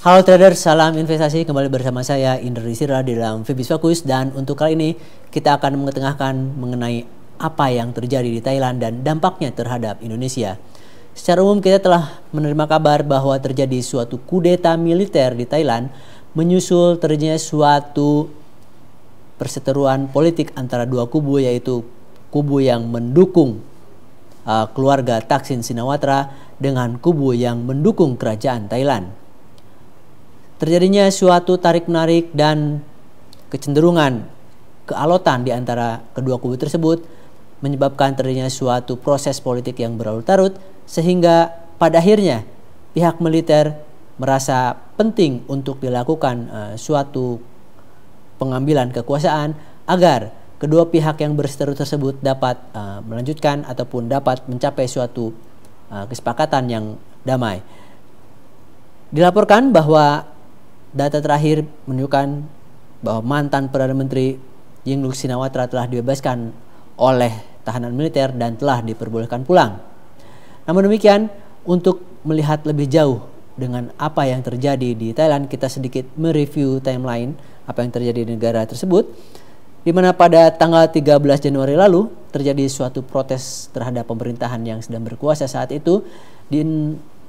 Halo trader, salam investasi. Kembali bersama saya Indra Disira di dalam Fibis Fokus, dan untuk kali ini kita akan mengetengahkan mengenai apa yang terjadi di Thailand dan dampaknya terhadap Indonesia. Secara umum kita telah menerima kabar bahwa terjadi suatu kudeta militer di Thailand menyusul terjadinya suatu perseteruan politik antara dua kubu, yaitu kubu yang mendukung keluarga Thaksin Shinawatra dengan kubu yang mendukung kerajaan Thailand. Terjadinya suatu tarik-menarik dan kecenderungan kealotan di antara kedua kubu tersebut menyebabkan terjadinya suatu proses politik yang berlarut-larut, sehingga pada akhirnya pihak militer merasa penting untuk dilakukan suatu pengambilan kekuasaan agar kedua pihak yang berseteru tersebut dapat melanjutkan ataupun dapat mencapai suatu kesepakatan yang damai. Dilaporkan bahwa data terakhir menunjukkan bahwa mantan Perdana Menteri Yingluck Shinawatra telah dibebaskan oleh tahanan militer dan telah diperbolehkan pulang. Namun demikian, untuk melihat lebih jauh dengan apa yang terjadi di Thailand, kita sedikit mereview timeline apa yang terjadi di negara tersebut, di mana pada tanggal 13 Januari lalu terjadi suatu protes terhadap pemerintahan yang sedang berkuasa saat itu.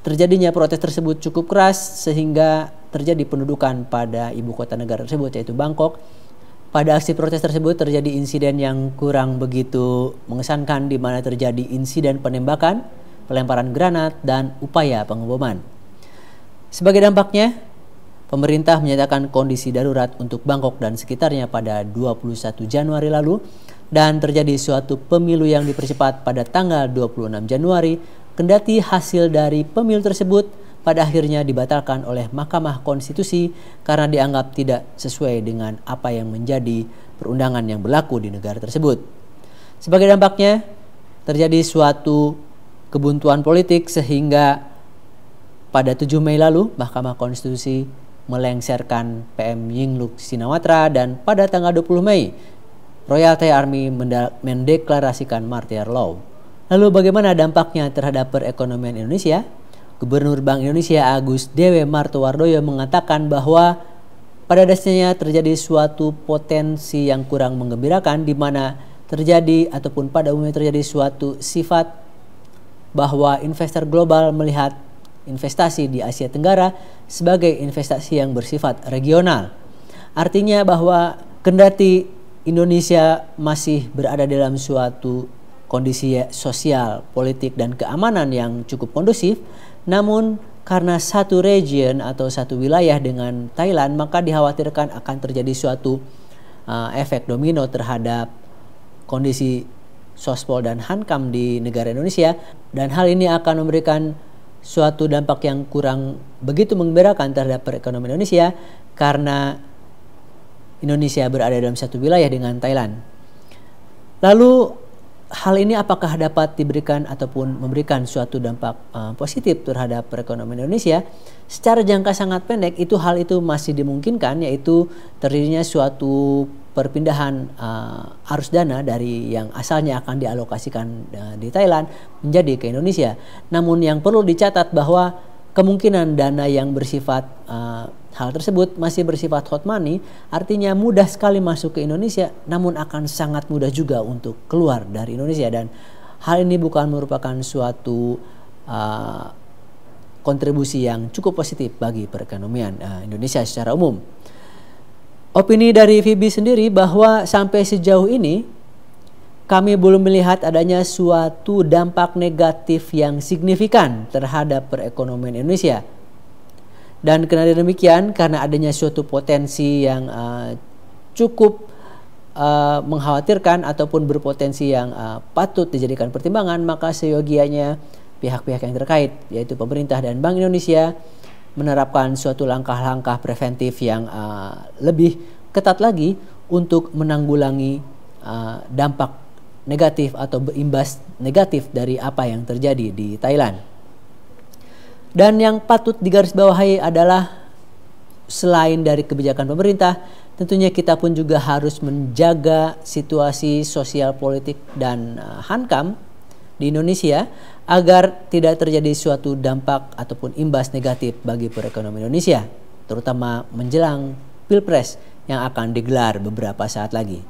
Terjadinya protes tersebut cukup keras sehingga terjadi pendudukan pada ibu kota negara tersebut, yaitu Bangkok. Pada aksi protes tersebut terjadi insiden yang kurang begitu mengesankan, di mana terjadi insiden penembakan, pelemparan granat, dan upaya pengeboman. Sebagai dampaknya, pemerintah menyatakan kondisi darurat untuk Bangkok dan sekitarnya pada 21 Januari lalu, dan terjadi suatu pemilu yang dipercepat pada tanggal 26 Januari, kendati hasil dari pemilu tersebut pada akhirnya dibatalkan oleh Mahkamah Konstitusi karena dianggap tidak sesuai dengan apa yang menjadi perundangan yang berlaku di negara tersebut. Sebagai dampaknya, terjadi suatu kebuntuan politik sehingga pada 7 Mei lalu Mahkamah Konstitusi melengsarkan PM Yingluck Shinawatra, dan pada tanggal 20 Mei Royal Thai Army mendeklarasikan martial law. Lalu bagaimana dampaknya terhadap perekonomian Indonesia? Gubernur Bank Indonesia Agus Dewi Martowardoyo mengatakan bahwa pada dasarnya terjadi suatu potensi yang kurang menggembirakan, di mana terjadi ataupun pada umumnya terjadi suatu sifat bahwa investor global melihat investasi di Asia Tenggara sebagai investasi yang bersifat regional. Artinya bahwa kendati Indonesia masih berada dalam suatu kondisi sosial, politik, dan keamanan yang cukup kondusif, namun karena satu region atau satu wilayah dengan Thailand, maka dikhawatirkan akan terjadi suatu efek domino terhadap kondisi sospol dan hankam di negara Indonesia, dan hal ini akan memberikan suatu dampak yang kurang begitu menggembirakan terhadap perekonomian Indonesia karena Indonesia berada dalam satu wilayah dengan Thailand. Lalu hal ini apakah dapat diberikan ataupun memberikan suatu dampak positif terhadap perekonomian Indonesia? Secara jangka sangat pendek hal itu masih dimungkinkan, yaitu terjadinya suatu perpindahan arus dana dari yang asalnya akan dialokasikan di Thailand menjadi ke Indonesia. Namun yang perlu dicatat bahwa kemungkinan dana yang bersifat hal tersebut masih bersifat hot money, artinya mudah sekali masuk ke Indonesia, namun akan sangat mudah juga untuk keluar dari Indonesia, dan hal ini bukan merupakan suatu kontribusi yang cukup positif bagi perekonomian Indonesia secara umum. Opini dari FIBI sendiri bahwa sampai sejauh ini kami belum melihat adanya suatu dampak negatif yang signifikan terhadap perekonomian Indonesia. Dan karena demikian, karena adanya suatu potensi yang cukup mengkhawatirkan ataupun berpotensi yang patut dijadikan pertimbangan, maka seyogianya pihak-pihak yang terkait, yaitu pemerintah dan Bank Indonesia, menerapkan suatu langkah-langkah preventif yang lebih ketat lagi untuk menanggulangi dampak negatif atau berimbas negatif dari apa yang terjadi di Thailand. Dan yang patut digarisbawahi adalah selain dari kebijakan pemerintah, tentunya kita pun juga harus menjaga situasi sosial politik dan hankam di Indonesia agar tidak terjadi suatu dampak ataupun imbas negatif bagi perekonomian Indonesia. terutama menjelang Pilpres yang akan digelar beberapa saat lagi.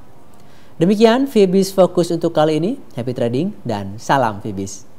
Demikian Fibis Fokus untuk kali ini. Happy trading dan salam Fibis.